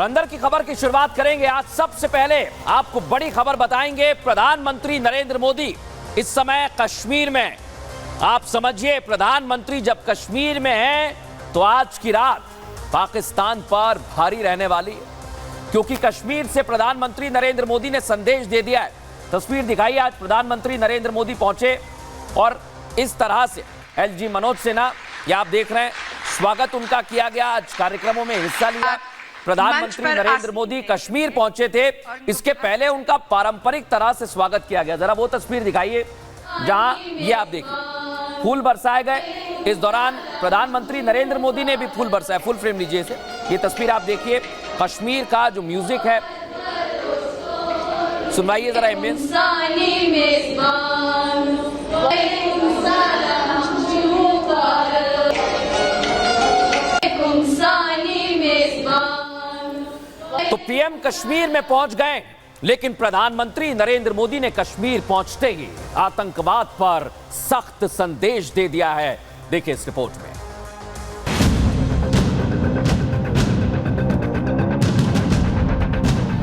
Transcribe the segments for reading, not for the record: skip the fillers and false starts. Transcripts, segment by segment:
अंदर की खबर की शुरुआत करेंगे। आज सबसे पहले आपको बड़ी खबर बताएंगे। प्रधानमंत्री नरेंद्र मोदी इस समय कश्मीर में। आप समझिए, प्रधानमंत्री जब कश्मीर में हैं तो आज की रात पाकिस्तान पर भारी रहने वाली है, क्योंकि कश्मीर से प्रधानमंत्री नरेंद्र मोदी ने संदेश दे दिया है। तस्वीर दिखाई, आज प्रधानमंत्री नरेंद्र मोदी पहुंचे और इस तरह से एलजी मनोज सिन्हा, ये आप देख रहे हैं, स्वागत उनका किया गया। आज कार्यक्रमों में हिस्सा लिया। प्रधानमंत्री नरेंद्र मोदी कश्मीर पहुंचे थे, इसके पहले उनका पारंपरिक तरह से स्वागत किया गया। जरा वो तस्वीर दिखाइए जहां ये आप देखिए फूल बरसाए गए। इस दौरान प्रधानमंत्री नरेंद्र मोदी ने भी फूल बरसाए। फुल फ्रेम लीजिए इसे। ये तस्वीर आप देखिए, कश्मीर का जो म्यूजिक है, सुनवाइए जरा एम्बियंस। तो पीएम कश्मीर में पहुंच गए, लेकिन प्रधानमंत्री नरेंद्र मोदी ने कश्मीर पहुंचते ही आतंकवाद पर सख्त संदेश दे दिया है। देखिए इस रिपोर्ट में।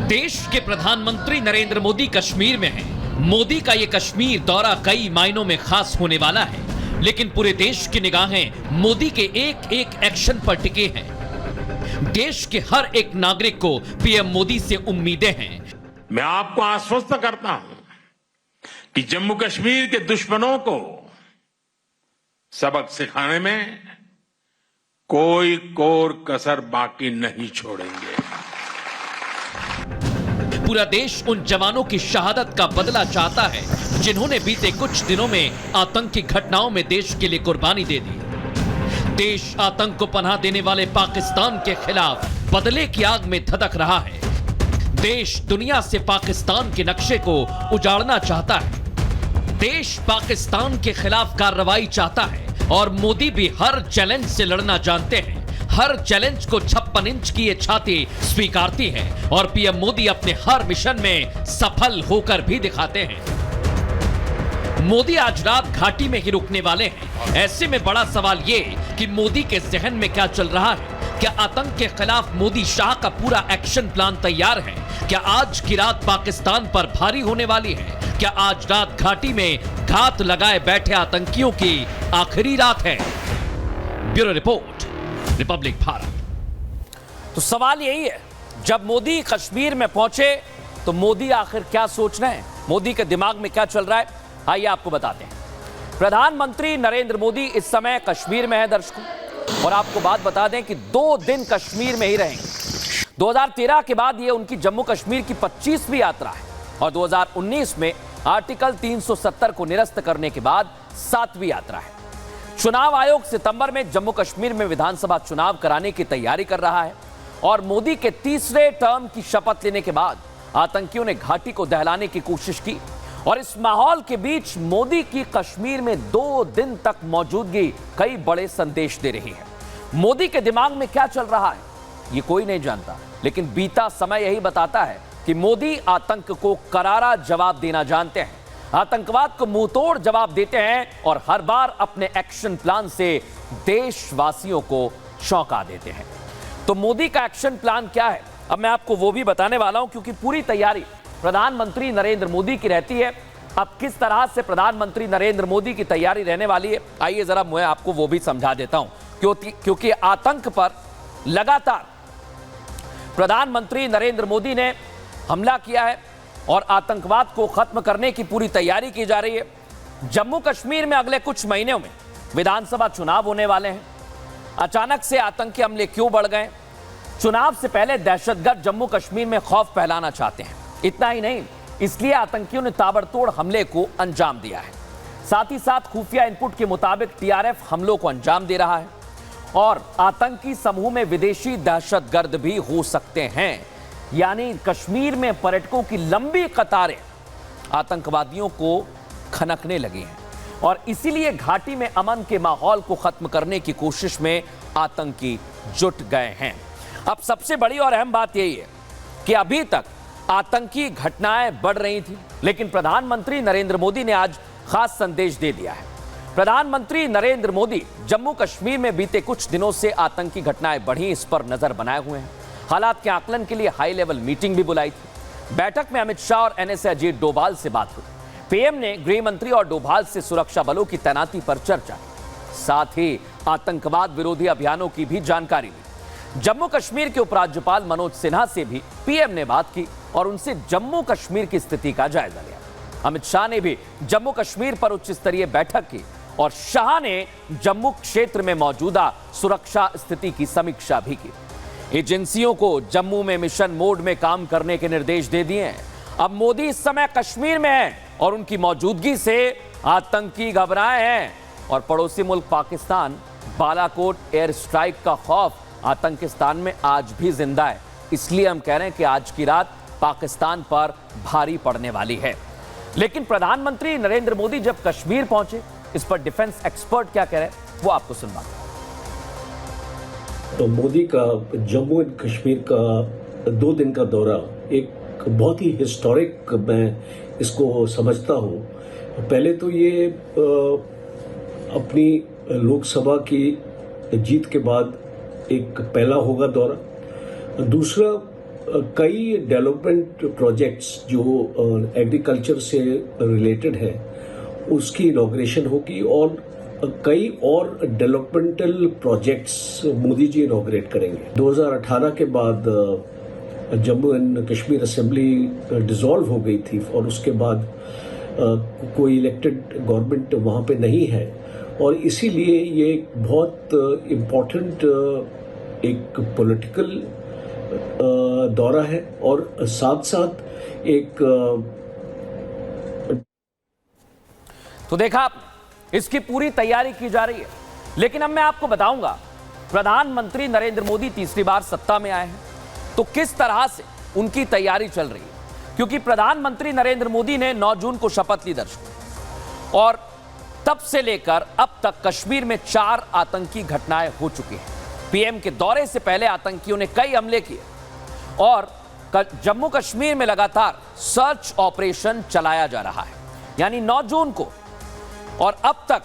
देश के प्रधानमंत्री नरेंद्र मोदी कश्मीर में हैं। मोदी का ये कश्मीर दौरा कई मायनों में खास होने वाला है, लेकिन पूरे देश की निगाहें मोदी के एक एक एक्शन पर टिके हैं। देश के हर एक नागरिक को पीएम मोदी से उम्मीदें हैं। मैं आपको आश्वस्त करता हूं कि जम्मू कश्मीर के दुश्मनों को सबक सिखाने में कोई कोर कसर बाकी नहीं छोड़ेंगे। पूरा देश उन जवानों की शहादत का बदला चाहता है जिन्होंने बीते कुछ दिनों में आतंकी घटनाओं में देश के लिए कुर्बानी दे दी। देश आतंक को पनाह देने वाले पाकिस्तान के खिलाफ बदले की आग में धधक रहा है। देश दुनिया से पाकिस्तान के नक्शे को उजाड़ना चाहता है। देश पाकिस्तान के खिलाफ कार्रवाई चाहता है और मोदी भी हर चैलेंज से लड़ना जानते हैं। हर चैलेंज को 56 इंच की ये छाती स्वीकारती है और पीएम मोदी अपने हर मिशन में सफल होकर भी दिखाते हैं। मोदी आज रात घाटी में ही रुकने वाले हैं। ऐसे में बड़ा सवाल ये कि मोदी के जहन में क्या चल रहा है। क्या आतंक के खिलाफ मोदी शाह का पूरा एक्शन प्लान तैयार है? क्या आज की रात पाकिस्तान पर भारी होने वाली है? क्या आज रात घाटी में घात लगाए बैठे आतंकियों की आखिरी रात है? Bureau report, Republic Bharat. तो सवाल यही है, जब मोदी कश्मीर में पहुंचे तो मोदी आखिर क्या सोच रहे हैं? मोदी के दिमाग में क्या चल रहा है? आइए आपको बताते हैं। प्रधानमंत्री नरेंद्र मोदी इस समय कश्मीर में है दर्शकों, और आपको बात बता दें कि 2 दिन कश्मीर में ही रहेंगे। 2013 के बाद ये उनकी जम्मू कश्मीर की 25वीं यात्रा है और 2019 में आर्टिकल 370 को निरस्त करने के बाद 7वीं यात्रा है। चुनाव आयोग सितंबर में जम्मू कश्मीर में विधानसभा चुनाव कराने की तैयारी कर रहा है और मोदी के तीसरे टर्म की शपथ लेने के बाद आतंकियों ने घाटी को दहलाने की कोशिश की और इस माहौल के बीच मोदी की कश्मीर में 2 दिन तक मौजूदगी कई बड़े संदेश दे रही है। मोदी के दिमाग में क्या चल रहा है ये कोई नहीं जानता, लेकिन बीता समय यही बताता है कि मोदी आतंक को करारा जवाब देना जानते हैं, आतंकवाद को मुंहतोड़ जवाब देते हैं और हर बार अपने एक्शन प्लान से देशवासियों को चौंका देते हैं। तो मोदी का एक्शन प्लान क्या है, अब मैं आपको वो भी बताने वाला हूं, क्योंकि पूरी तैयारी प्रधानमंत्री नरेंद्र मोदी की रहती है। अब किस तरह से प्रधानमंत्री नरेंद्र मोदी की तैयारी रहने वाली है, आइए जरा मैं आपको वो भी समझा देता हूं। क्योंकि आतंक पर लगातार प्रधानमंत्री नरेंद्र मोदी ने हमला किया है और आतंकवाद को खत्म करने की पूरी तैयारी की जा रही है। जम्मू कश्मीर में अगले कुछ महीनों में विधानसभा चुनाव होने वाले हैं। अचानक से आतंकी हमले क्यों बढ़ गए? चुनाव से पहले दहशतगर्द जम्मू कश्मीर में खौफ फैलाना चाहते हैं। इतना ही नहीं, इसलिए आतंकियों ने ताबड़तोड़ हमले को अंजाम दिया है। साथ ही साथ खुफिया इनपुट के मुताबिक टीआरएफ हमलों को अंजाम दे रहा है और आतंकी समूह में विदेशी दहशतगर्द भी हो सकते हैं। यानी कश्मीर में पर्यटकों की लंबी कतारें आतंकवादियों को खनकने लगी हैं और इसीलिए घाटी में अमन के माहौल को खत्म करने की कोशिश में आतंकी जुट गए हैं। अब सबसे बड़ी और अहम बात यही है कि अभी तक आतंकी घटनाएं बढ़ रही थी, लेकिन प्रधानमंत्री नरेंद्र मोदी ने आज खास संदेश दे दिया है। प्रधानमंत्री नरेंद्र मोदी जम्मू कश्मीर में बीते कुछ दिनों से आतंकी घटनाएं बढ़ी, इस पर नजर बनाए हुए हैं। हालात के आकलन के लिए हाई लेवल मीटिंग भी बुलाई थी। बैठक में अमित शाह और एनएसए अजीत डोभाल से बात हुई। पीएम ने गृह मंत्री और डोभाल से सुरक्षा बलों की तैनाती पर चर्चा की, साथ ही आतंकवाद विरोधी अभियानों की भी जानकारी ली। जम्मू कश्मीर के उपराज्यपाल मनोज सिन्हा से भी पीएम ने बात की और उनसे जम्मू कश्मीर की स्थिति का जायजा लिया। अमित शाह ने भी जम्मू कश्मीर पर उच्च स्तरीय बैठक की और शाह ने जम्मू क्षेत्र में मौजूदा सुरक्षा स्थिति की समीक्षा भी की। एजेंसियों को जम्मू में मिशन मोड में काम करने के निर्देश दे दिए हैं। अब मोदी इस समय कश्मीर में हैं और उनकी मौजूदगी से आतंकी घबराए हैं और पड़ोसी मुल्क पाकिस्तान बालाकोट एयर स्ट्राइक का खौफ आतंकिस्तान में आज भी जिंदा है। इसलिए हम कह रहे हैं कि आज की रात पाकिस्तान पर भारी पड़ने वाली है। लेकिन प्रधानमंत्री नरेंद्र मोदी जब कश्मीर पहुंचे, इस पर डिफेंस एक्सपर्ट क्या कह रहे हैं वो आपको सुनवाते हैं। तो मोदी का जम्मू एंड कश्मीर का 2 दिन का दौरा एक बहुत ही हिस्टोरिक मैं इसको समझता हूं। पहले तो ये अपनी लोकसभा की जीत के बाद एक पहला होगा दौरा। दूसरा, कई डेवलपमेंट प्रोजेक्ट्स जो एग्रीकल्चर से रिलेटेड है उसकी इनॉग्रेशन होगी और कई और developmental projects Modi ji inaugurate करेंगे। 2018 के बाद Jammu and Kashmir assembly dissolve हो गई थी और उसके बाद कोई इलेक्टेड गवर्नमेंट वहां पे नहीं है और इसीलिए ये बहुत इम्पोर्टेंट एक पॉलिटिकल दौरा है और साथ साथ एक तो देखा, इसकी पूरी तैयारी की जा रही है। लेकिन अब मैं आपको बताऊंगा, प्रधानमंत्री नरेंद्र मोदी तीसरी बार सत्ता में आए हैं तो किस तरह से उनकी तैयारी चल रही है। क्योंकि प्रधानमंत्री नरेंद्र मोदी ने 9 जून को शपथ ली दर्शकों और तब से लेकर अब तक कश्मीर में 4 आतंकी घटनाएं हो चुकी हैं। पीएम के दौरे से पहले आतंकियों ने कई हमले किए और जम्मू कश्मीर में लगातार सर्च ऑपरेशन चलाया जा रहा है। यानी 9 जून को और अब तक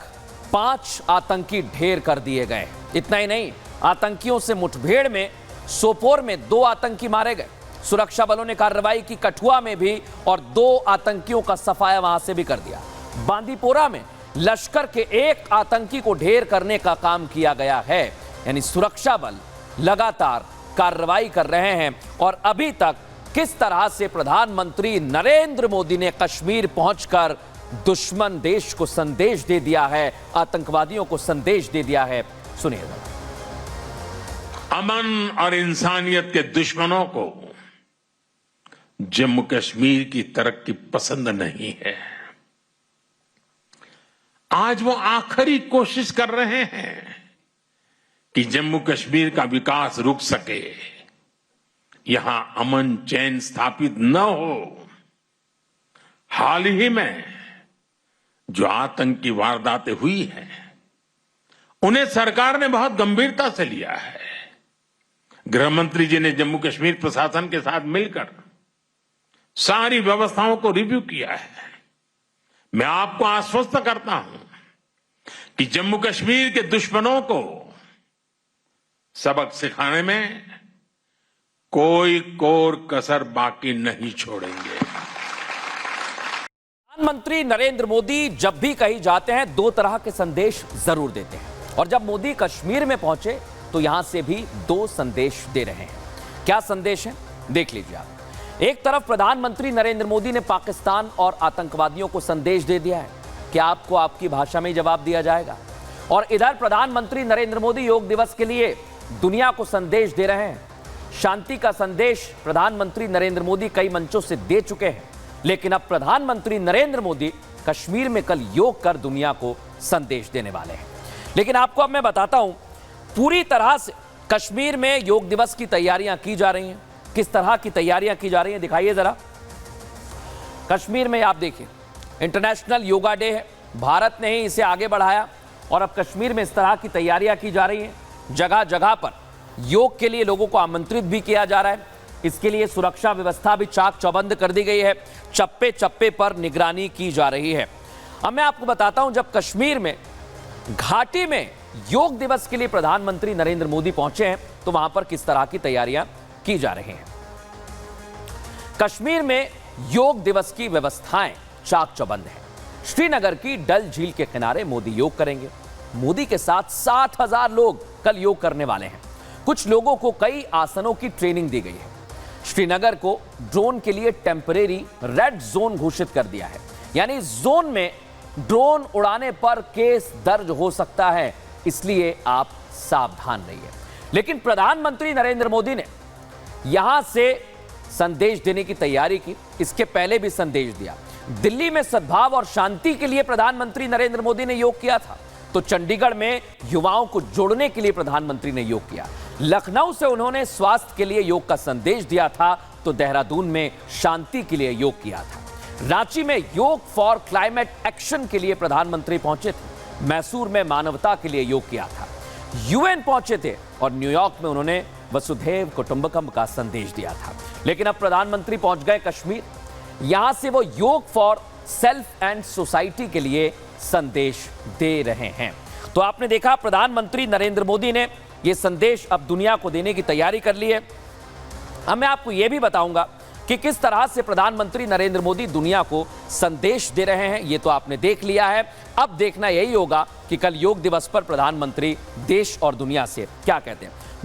5 आतंकी ढेर कर दिए गए। इतना ही नहीं, आतंकियों से मुठभेड़ में सोपोर में 2 आतंकी मारे गए। सुरक्षा बलों ने कार्रवाई की कठुआ में भी और 2 आतंकियों का सफाया वहां से भी कर दिया। बांदीपोरा में लश्कर के 1 आतंकी को ढेर करने का काम किया गया है। यानी सुरक्षा बल लगातार कार्रवाई कर रहे हैं और अभी तक किस तरह से प्रधानमंत्री नरेंद्र मोदी ने कश्मीर पहुंचकर दुश्मन देश को संदेश दे दिया है, आतंकवादियों को संदेश दे दिया है, सुनिएगा। अमन और इंसानियत के दुश्मनों को जम्मू कश्मीर की तरक्की पसंद नहीं है। आज वो आखिरी कोशिश कर रहे हैं कि जम्मू कश्मीर का विकास रुक सके, यहां अमन चैन स्थापित न हो। हाल ही में जो आतंकी वारदातें हुई हैं, उन्हें सरकार ने बहुत गंभीरता से लिया है। गृह मंत्री जी ने जम्मू कश्मीर प्रशासन के साथ मिलकर सारी व्यवस्थाओं को रिव्यू किया है। मैं आपको आश्वस्त करता हूं कि जम्मू कश्मीर के दुश्मनों को सबक सिखाने में कोई कोर कसर बाकी नहीं छोड़ेंगे। प्रधानमंत्री नरेंद्र मोदी जब भी कहीं जाते हैं 2 तरह के संदेश जरूर देते हैं और जब मोदी कश्मीर में पहुंचे तो यहां से भी 2 संदेश दे रहे हैं। क्या संदेश है, देख लीजिए आप। एक तरफ प्रधानमंत्री नरेंद्र मोदी ने पाकिस्तान और आतंकवादियों को संदेश दे दिया है कि आपको आपकी भाषा में ही जवाब दिया जाएगा, और इधर प्रधानमंत्री नरेंद्र मोदी योग दिवस के लिए दुनिया को संदेश दे रहे हैं। शांति का संदेश प्रधानमंत्री नरेंद्र मोदी कई मंचों से दे चुके हैं, लेकिन अब प्रधानमंत्री नरेंद्र मोदी कश्मीर में कल योग कर दुनिया को संदेश देने वाले हैं। लेकिन आपको अब मैं बताता हूं, पूरी तरह से कश्मीर में योग दिवस की तैयारियां की जा रही हैं। किस तरह की तैयारियां की जा रही हैं दिखाइए जरा। कश्मीर में आप देखिए, इंटरनेशनल योगा डे है, भारत ने ही इसे आगे बढ़ाया और अब कश्मीर में इस तरह की तैयारियां की जा रही हैं। जगह जगह पर योग के लिए लोगों को आमंत्रित भी किया जा रहा है। इसके लिए सुरक्षा व्यवस्था भी चाक चौबंद कर दी गई है, चप्पे चप्पे पर निगरानी की जा रही है। अब मैं आपको बताता हूं, जब कश्मीर में घाटी में योग दिवस के लिए प्रधानमंत्री नरेंद्र मोदी पहुंचे हैं तो वहां पर किस तरह की तैयारियां की जा रही हैं। कश्मीर में योग दिवस की व्यवस्थाएं चाक चौबंद हैं। श्रीनगर की डल झील के किनारे मोदी योग करेंगे। मोदी के साथ 7,000 लोग कल योग करने वाले हैं। कुछ लोगों को कई आसनों की ट्रेनिंग दी गई है। श्रीनगर को ड्रोन के लिए टेम्परेरी रेड जोन घोषित कर दिया है, यानी इस जोन में ड्रोन उड़ाने पर केस दर्ज हो सकता है, इसलिए आप सावधान रहिए। लेकिन प्रधानमंत्री नरेंद्र मोदी ने यहां से संदेश देने की तैयारी की। इसके पहले भी संदेश दिया। दिल्ली में सद्भाव और शांति के लिए प्रधानमंत्री नरेंद्र मोदी ने योग किया था, तो चंडीगढ़ में युवाओं को जोड़ने के लिए प्रधानमंत्री ने योग किया। लखनऊ से उन्होंने स्वास्थ्य के लिए योग का संदेश दिया था, तो देहरादून में शांति के लिए योग किया था। रांची में योग फॉर क्लाइमेट एक्शन के लिए प्रधानमंत्री पहुंचे थे। मैसूर में मानवता के लिए योग किया था। यूएन पहुंचे थे और न्यूयॉर्क में उन्होंने वसुधैव कुटुंबकम का संदेश दिया था। लेकिन अब प्रधानमंत्री पहुंच गए कश्मीर। यहां से वो योग फॉर सेल्फ एंड सोसाइटी के लिए संदेश दे रहे हैं। तो आपने देखा, प्रधानमंत्री नरेंद्र मोदी ने यह संदेश अब दुनिया को देने की तैयारी कर ली है। अब मैं आपको यह भी बताऊंगा कि किस तरह से प्रधानमंत्री नरेंद्र मोदी दुनिया को संदेश दे रहे हैं। ये तो आपने देख लिया है। अब देखना यही होगा कि कल योग दिवस पर प्रधानमंत्री देश और दुनिया से क्या कहते हैं।